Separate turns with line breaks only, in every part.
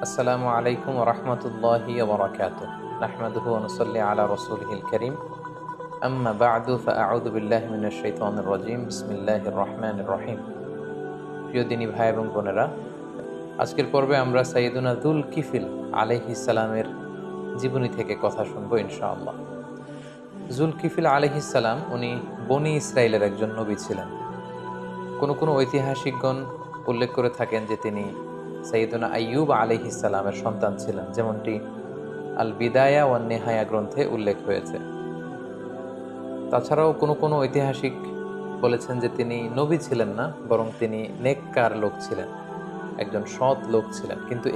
আসসালামু আলাইকুম ওয়া রাহমাতুল্লাহি ওয়া বারাকাতুহু। নাহমাদুহু ওয়া নুসাল্লি আলা রাসূলিহিল কারীম। আম্মা বা'দু ফাআউযু বিল্লাহি মিনাশ শাইতানির রাজীম। বিসমিল্লাহির রাহমানির রহিম। প্রিয় দিনী ভাই এবং বোনেরা, আজকের পর্বে আমরা সাইয়্যিদুনা যুলকিফল আলাইহিস সালামের জীবনী থেকে কথা শুনবো ইনশাআল্লাহ। যুলকিফল আলাইহিস সালাম উনি বনী ইসরাইলের একজন নবী ছিলেন। কোনো ঐতিহাসিকগণ উল্লেখ করে থাকেন যে তিনি সাইয়্যিদুনা আইয়ুব আলাইহিস সালামের সন্তান ছিলেন, যেমনটি আল বিদায়া ওয়ান নেহায়া গ্রন্থে উল্লেখ হয়েছে। তাছাড়াও কোনো ঐতিহাসিক বলেছেন যে তিনি নবী ছিলেন না, বরং তিনি নেককার লোক ছিলেন, একজন সৎ লোক ছিলেন। কিন্তু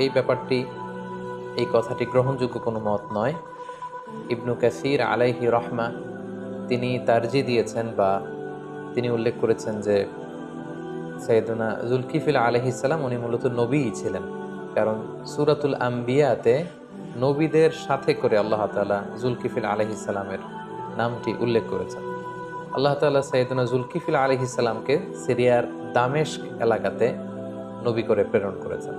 এই কথাটি গ্রহণযোগ্য কোনো মত নয়। ইবনু কাসির আলাইহি রহমা তিনি তারজি দিয়েছেন বা তিনি উল্লেখ করেছেন যে সাইয়্যিদুনা যুলকিফল আলাইহিস সালাম উনি মূলত নবীই ছিলেন, কারণ সূরাতুল আম্বিয়াতে নবীদের সাথে করে আল্লাহ তাআলা যুলকিফল আলাইহিস সালামের নামটি উল্লেখ করেছেন। আল্লাহ তাআলা সাইয়্যিদুনা যুলকিফল আলাইহিস সালামকে সিরিয়ার দামেস্ক এলাকাতে নবী করে প্রেরণ করেছেন।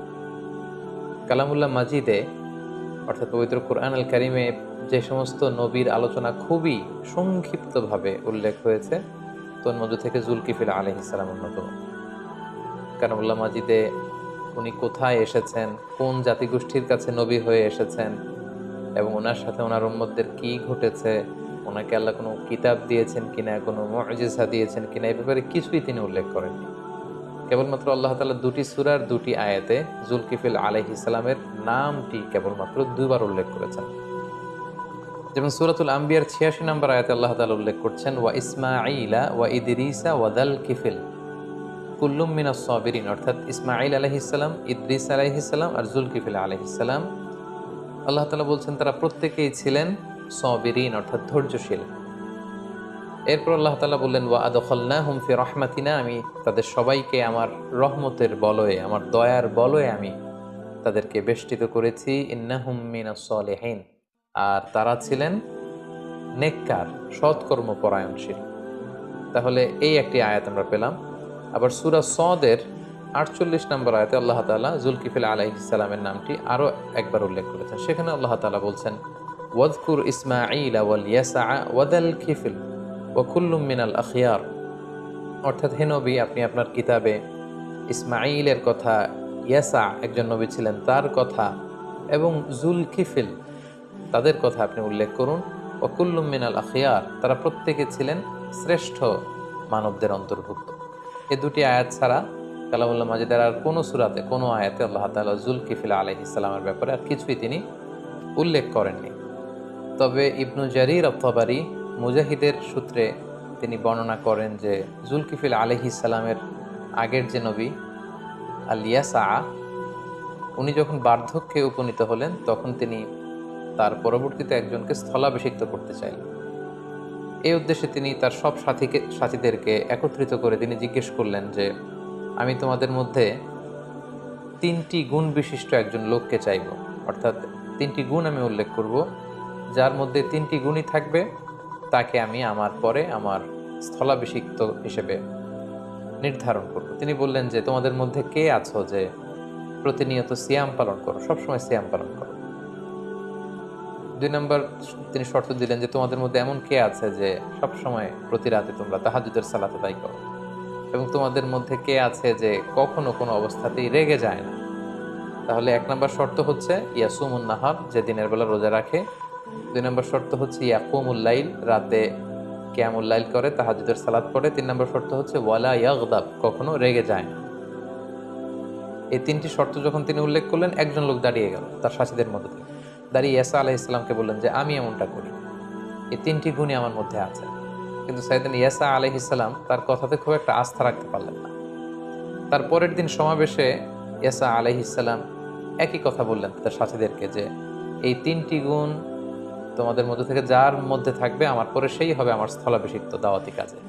কালামুল্লাহ মাজিদে অর্থাৎ পবিত্র কুরআন আল কারিমে যে সমস্ত নবীর আলোচনা খুবই সংক্ষিপ্তভাবে উল্লেখ হয়েছে, তোর মধ্য থেকে যুলকিফল আলাইহিস সালাম অন্যতম। কালামুল্লাহ মাজিদে উনি কোথায় এসেছেন, কোন জাতিগোষ্ঠীর কাছে নবী হয়ে এসেছেন এবং ওনার সাথে ওনার উম্মতদের কি ঘটেছে, ওনাকে আল্লাহ কোনো কিতাব দিয়েছেন কিনা, কোনো মুজিজা দিয়েছেন কিনা, এই ব্যাপারে কিছুই তিনি উল্লেখ করেননি। কেবলমাত্র আল্লাহ তাআলা দুটি সূরার দুটি আয়াতে যুলকিফল আলাইহিস সালামের নামটি কেবলমাত্র দুইবার উল্লেখ করেছেন। যেমন সূরাতুল আম্বিয়ার ৮৬ নম্বর আয়াতে আল্লাহ তাআলা উল্লেখ করছেন, ওয়া ইসমাঈলা ওয়া ইদরিসা ওয়া যালকিফল কুল্লুম মিনাস সাবিরিন, অর্থাৎ ইসমাঈল আলাইহিস সালাম, ইদ্রিস আলাইহিস সালাম আর যুলকিফল আলাইহিস সালাম, আল্লাহ তাআলা বলছেন তারা প্রত্যেকেই ছিলেন সাবিরিন, অর্থাৎ ধৈর্যশীল। এরপর আল্লাহ তাআলা বললেন, ওয়া আদখালনাহুম ফি রাহমাতিনা, আমি তাদের সবাইকে আমার রহমতের বলয়ে, আমার দয়ার বলয়ে আমি তাদেরকে বেষ্টিত করেছি। ইন্নাহুম মিনাস সালিহিন, আর তারা ছিলেন নেককার, সৎকর্মপরায়ণশীল। তাহলে এই একটি আয়াত আমরা পেলাম। আবার সূরা সদের ৪৮ নম্বর আয়াতে আল্লাহ তাআলা যুলকিফল আলাইহিস সালামের নামটি আরও একবার উল্লেখ করেছেন। সেখানে আল্লাহ তাআলা বলছেন, ওয়াযকুর ইসমাঈলা ওয়াল ইয়াসা ওয়া যালকিফল ওয়া কুল্লুম মিনাল আখিয়ার, অর্থাৎ হে নবী, আপনি আপনার কিতাবে ইসমাঈলের কথা, ইয়াসা একজন নবী ছিলেন তার কথা, এবং যুলকিফল তাদের কথা আপনি উল্লেখ করুন। ওয়া কুল্লুম মিনাল আখিয়ার, তারা প্রত্যেকে ছিলেন শ্রেষ্ঠ মানবদের অন্তর্ভুক্ত। এই দুটি আয়াত ছাড়া কালামুল্লাহ মাজিদের আর কোনো সূরাতে, কোনো আয়াতে আল্লাহ তাআলা যুলকিফল আলাইহিস সালামের ব্যাপারে আর কিছুই তিনি উল্লেখ করেননি। তবে ইবনু জারির আত-তাবারি মুজাহিদের সূত্রে তিনি বর্ণনা করেন যে যুলকিফল আলাইহিস সালামের আগের যে নবী আল ইয়াসা, উনি যখন বার্ধক্যে উপনীত হলেন তখন তিনি তার পরবর্তীতে একজনকে স্থলাভিষিক্ত করতে চাইলেন। এই উদ্দেশ্যে তিনি তার সব সাথীদেরকে একত্রিত করে তিনি জিজ্ঞেস করলেন যে, আমি তোমাদের মধ্যে ৩টি গুণ বিশিষ্ট একজন লোককে চাইব, অর্থাৎ ৩টি গুণ আমি উল্লেখ করব, যার মধ্যে ৩টি গুণই থাকবে তাকে আমি আমার পরে আমার স্থলাভিষিক্ত হিসেবে নির্ধারণ করব। তিনি বললেন যে, তোমাদের মধ্যে কে আছো যে প্রতিনিয়ত সিয়াম পালন করো, সবসময় সিয়াম পালন করো। ২ নম্বর তিনি শর্ত দিলেন যে, তোমাদের মধ্যে এমন কে আছে যে সবসময় প্রতি রাতে তোমরা তাহাজ্জুদের সালাত আদায় করো, এবং তোমাদের মধ্যে কে আছে যে কখনো কোনো অবস্থাতেই রেগে যায় না। তাহলে ১ নম্বর শর্ত হচ্ছে ইয়াসুমুন নাহার, যে দিনের বেলা রোজা রাখে। ২ নম্বর শর্ত হচ্ছে ইয়াকুমুল লাইল, রাতে কিয়ামুল লাইল করে, তাহাজ্জুদের সালাত পড়ে। ৩ নম্বর শর্ত হচ্ছে ওয়ালা ইয়াগদাব, কখনো রেগে যায় না। এই ৩টি শর্ত যখন তিনি উল্লেখ করলেন, একজন লোক দাঁড়িয়ে গেল তার সাথীদের মধ্যে থেকে, দাঁড়িয়ে ইয়াসা আলাইহিস সালামকে বললেন যে, আমি এমনটা করি, এই ৩টি গুণই আমার মধ্যে আছে। কিন্তু সাইয়েদনা ইয়াসা আলাইহিস সালাম তার কথাতে খুব একটা আস্থা রাখতে পারলেন না। তার পরের দিন সমাবেশে ইয়াসা আলাইহিস সালাম একই কথা বললেন তার সাথীদেরকে যে, এই ৩টি গুণ তোমাদের মধ্যে থেকে যার মধ্যে থাকবে আমার পরে সেই হবে আমার স্থলাভিষিক্ত দাওয়াতি কাজে।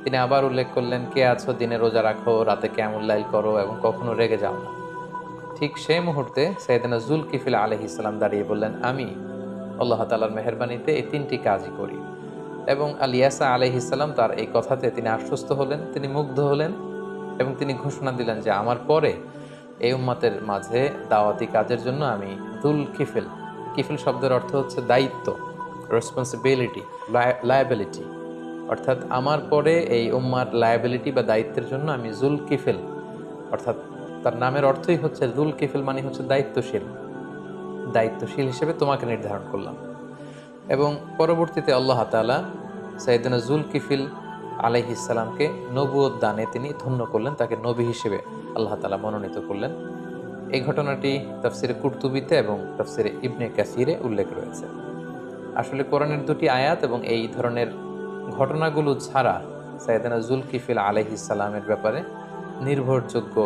তিনি আবার উল্লেখ করলেন, কে আছো দিনে রোজা রাখো, রাতে কিয়ামুল লাইল করো এবং কখনো রেগে যাও না। ঠিক সেই মুহূর্তে সাইয়েদনা যুলকিফল আলাইহিস সালাম দাঁড়িয়ে বললেন, আমি আল্লাহ তাআলার মেহেরবানিতে এই ৩টি কাজই করি। এবং আল ইয়াসা আলাইহিস সালাম তার এই কথাতে তিনি আশ্বস্ত হলেন, তিনি মুগ্ধ হলেন এবং তিনি ঘোষণা দিলেন যে, আমার পরে এই উম্মতের মাঝে দাওয়াতি কাজের জন্য আমি দুল কিফিল, কিফিল শব্দের অর্থ হচ্ছে দায়িত্ব, রেসপন্সিবিলিটি, লায়াবিলিটি, অর্থাৎ আমার পরে এই উম্মার লায়াবিলিটি বা দায়িত্বের জন্য আমি জুল কিফিল, অর্থাৎ তার নামের অর্থই হচ্ছে জুল কিফিল মানে হচ্ছে দায়িত্বশীল, দায়িত্বশীল হিসেবে তোমাকে নির্ধারণ করলাম। এবং পরবর্তীতে আল্লাহ তাআলা সাইয়েদনা জুল কিফিল আলাইহিস সালামকে নবুয়ত দানে তিনি ধন্য করলেন, তাকে নবী হিসেবে আল্লাহ তাআলা মনোনীত করলেন। এই ঘটনাটি তাফসিরে কুরতুবিতে এবং তাফসিরে ইবনে কাসিরে উল্লেখ রয়েছে। আসলে কোরআনের দুটি আয়াত এবং এই ধরনের ঘটনাগুলো ছাড়া সাইয়েদনা জুল কিফিল আলাইহিস সালামের ব্যাপারে নির্ভরযোগ্য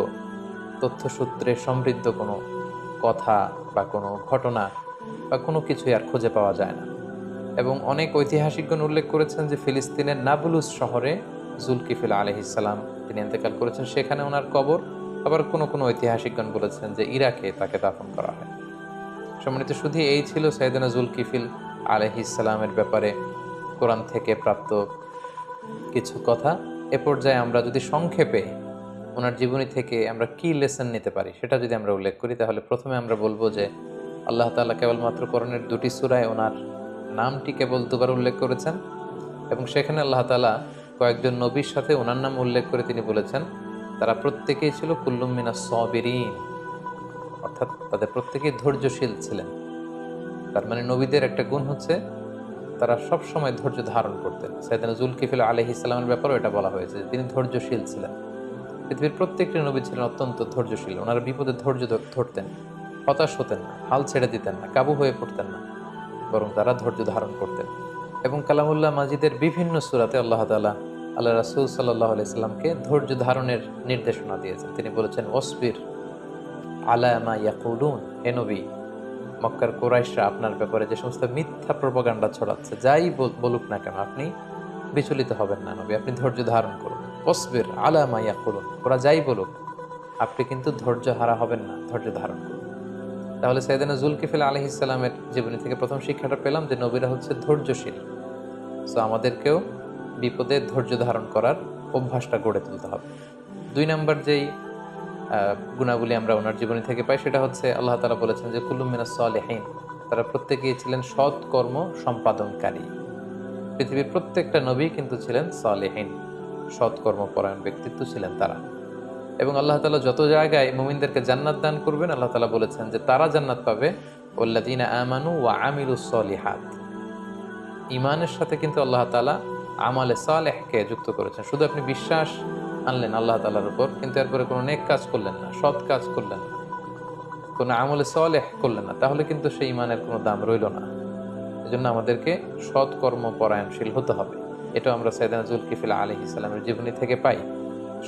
তথ্যসূত্রে সমৃদ্ধ কোনো কথা বা কোনো ঘটনা বা কোনো কিছুই আর খুঁজে পাওয়া যায় না। এবং অনেক ঐতিহাসিকগণ উল্লেখ করেছেন যে ফিলিস্তিনের নাবলুস শহরে জুলকিফিল আলাইহিস সালাম তিনি ইন্তেকাল করেছেন, সেখানে ওনার কবর। আবার কোনো কোনো ঐতিহাসিকগণ বলেছেন যে ইরাকে তাকে দাফন করা হয়। সম্মানিত শুধু এই ছিল সাইয়েদনা জুলকিফিল আলাইহিস সালামের ব্যাপারে কোরআন থেকে প্রাপ্ত কিছু কথা। এ পর্যায়ে আমরা যদি সংক্ষেপে ওনার জীবনী থেকে আমরা কি লেসন নিতে পারি সেটা যদি আমরা উল্লেখ করি, তাহলে প্রথমে আমরা বলবো যে আল্লাহ তাআলা কেবলমাত্র কোরআনের দুটি সূরায় ওনার নামটি কেবল দুবার উল্লেখ করেছেন এবং সেখানে আল্লাহ তাআলা কয়েকজন নবীর সাথে ওনার নাম উল্লেখ করে তিনি বলেছেন তারা প্রত্যেকেই ছিল কুল্লুম মিনাস সাবিরিন, অর্থাৎ তাদের প্রত্যেকেই ধৈর্যশীল ছিলেন। তার মানে নবীদের একটা গুণ হচ্ছে তারা সব সময় ধৈর্য ধারণ করতেন। সাইয়েদনা জুলকিফিল আলাইহিস সালামের ব্যাপারেও এটা বলা হয়েছে যে তিনি ধৈর্যশীল ছিলেন। পৃথিবীর প্রত্যেকটি নবী ছিলেন অত্যন্ত ধৈর্যশীল, ওনারা বিপদে ধৈর্য ধরতেন, হতাশ হতেন না, হাল ছেড়ে দিতেন না, কাবু হয়ে পড়তেন না, বরং তারা ধৈর্য ধারণ করতেন। এবং কালামুল্লাহ মাজিদের বিভিন্ন সূরাতে আল্লাহ তাআলা আল্লাহ রাসূল সাল্লাল্লাহু আলাইহি সাল্লামকে ধৈর্য ধারণের নির্দেশনা দিয়েছেন। তিনি বলেছেন ওয়াসবির আলা মা ইয়াকুলুন, হে নবী মক্কার কুরাইশরা আপনার ব্যাপারে যে সমস্ত মিথ্যা প্রপাগান্ডা ছড়াচ্ছে, যাই বলুক না কেন আপনি বিচলিত হবেন না নবী, আপনি ধৈর্য ধারণ করুন। ওয়াসবির আলা মা ইয়াকুলুন, ওরা যাই বলুক আপনি কিন্তু ধৈর্য হারা হবেন না, ধৈর্য ধারণ করুন। তাহলে সাইয়েদনা জুলকিফিল আলাইহিস সালামের জীবনী থেকে প্রথম শিক্ষাটা পেলাম যে নবীরা হচ্ছে ধৈর্যশীল। সো আমাদেরকেও বিপদে ধৈর্য ধারণ করার অভ্যাসটা গড়ে তুলতে হবে। 2 নাম্বার যেই গুণাবলী আমরা ওনার জীবনী থেকে পাই সেটা হচ্ছে আল্লাহ তাআলা বলেছেন যে কুল্লুম মিনাস সালিহিন, তারা প্রত্যেকেই ছিলেন সৎ কর্ম সম্পাদনকারী। পৃথিবীর প্রত্যেকটা নবী কিন্তু ছিলেন সালিহিন, সৎ কর্মপরায়ণ ব্যক্তিত্ব ছিলেন তারা। এবং আল্লাহ তাআলা যত জায়গায় মুমিনদেরকে জান্নাত দান করবেন আল্লাহ তাআলা বলেছেন যে তারা জান্নাত পাবে ওয়াল্লাযীনা আমানু ওয়া আমিলুস সলিহাত। ঈমানের সাথে কিন্তু আল্লাহ তাআলা আমালে সালেহকে যুক্ত করেছেন। শুধু আপনি বিশ্বাস আনলেন আল্লাহ তাআলার উপর, কিন্তু এরপরে কোনো নেক কাজ করলেন না, সৎ কাজ করলেন না, কোনো আমলে সালেহ করলেন না, তাহলে কিন্তু সেই ঈমানের কোনো দাম রইল না। এজন্য আমাদেরকে সৎ কর্মপরায়ণশীল হতে হবে। এটা আমরা সাইয়েদনা জুলকিফিল আলাইহিস সালামের জীবনী থেকে পাই।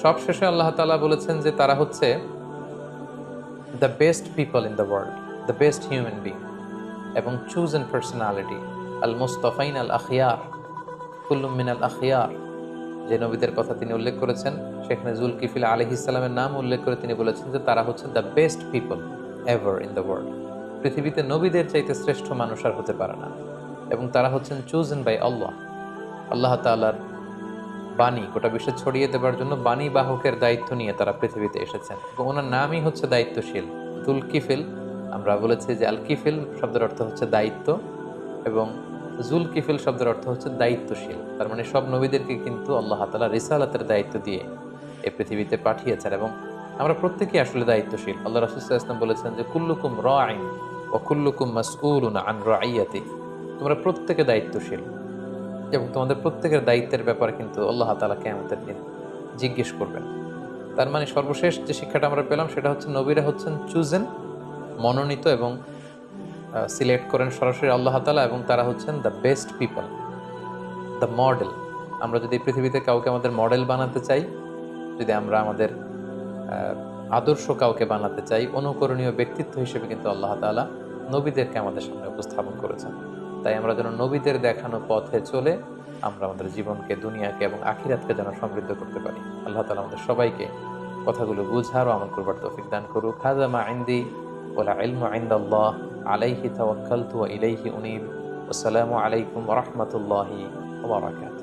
সবশেষে আল্লাহ তাআলা বলেছেন যে তারা হচ্ছে the best people in the world, the best human being এবং চুজেন পার্সোনালিটি, আল মুস্তাফাইন আল আখিয়ার, কুল্লুম মিনাল আখিয়ার। যে নবীদের কথা তিনি উল্লেখ করেছেন সেখানে জুলকিফিল আলাইহিস সালামের নাম উল্লেখ করে তিনি বলেছেন যে তারা হচ্ছে the best people ever in the world. পৃথিবীতে নবীদের চাইতে শ্রেষ্ঠ মানুষ আর হতে পারে না। এবং তারা হচ্ছেন চুজেন বাই আল্লাহ, আল্লাহ তাআলার বাণী গোটা বিশ্বে ছড়িয়ে দেবার জন্য বাণী বাহকের দায়িত্ব নিয়ে তারা পৃথিবীতে এসেছেন। এবং ওনার নামই হচ্ছে দায়িত্বশীল। জুলকিফিল, আমরা বলেছি যে আল কিফিল শব্দের অর্থ হচ্ছে দায়িত্ব এবং জুলকিফিল শব্দের অর্থ হচ্ছে দায়িত্বশীল। তার মানে সব নবীদেরকে কিন্তু আল্লাহ তাআলা রিসালাতের দায়িত্ব দিয়ে এই পৃথিবীতে পাঠিয়েছেন এবং আমরা প্রত্যেকেই আসলে দায়িত্বশীল। আল্লাহ রাসূল সাল্লাল্লাহু আলাইহি ওয়াসাল্লাম বলেছেন যে কুল্লুকুম রাঈন ওয়া কুল্লুকুম মাসউলুন আন রাঈয়াতি, তোমরা প্রত্যেকে দায়িত্বশীল এবং তোমাদের প্রত্যেকের দায়িত্বের ব্যাপারে কিন্তু আল্লাহ তাআলা কিয়ামতের দিন জিজ্ঞেস করবেন। তার মানে সর্বশেষ যে শিক্ষাটা আমরা পেলাম সেটা হচ্ছে নবীরা হচ্ছেন চুজেন, মনোনীত এবং সিলেক্ট করেন সরাসরি আল্লাহ তাআলা, এবং তারা হচ্ছেন the best people, the model. আমরা যদি পৃথিবীতে কাউকে আমাদের মডেল বানাতে চাই, যদি আমরা আমাদের আদর্শ কাউকে বানাতে চাই, অনুকরণীয় ব্যক্তিত্ব হিসেবে কিন্তু আল্লাহ তাআলা নবীদেরকে আমাদের সামনে উপস্থাপন করেছেন। তাই আমরা যেন নবীদের দেখানো পথে চলে আমরা আমাদের জীবনকে, দুনিয়াকে এবং আখিরাতকে যেন সমৃদ্ধ করতে পারি। আল্লাহ তাআলা আমাদের সবাইকে কথাগুলো বুঝার ও আমল করবার তৌফিক দান করুক। হাযা মা ইনদি ওয়ালা ইলমু ইনদাল্লাহ আলাইহি তাওয়াক্কালতু ওয়া ইলাইহি উনীব। আসসালামু আলাইকুম ওয়া রাহমাতুল্লাহি ওয়া বারাকাতুহু।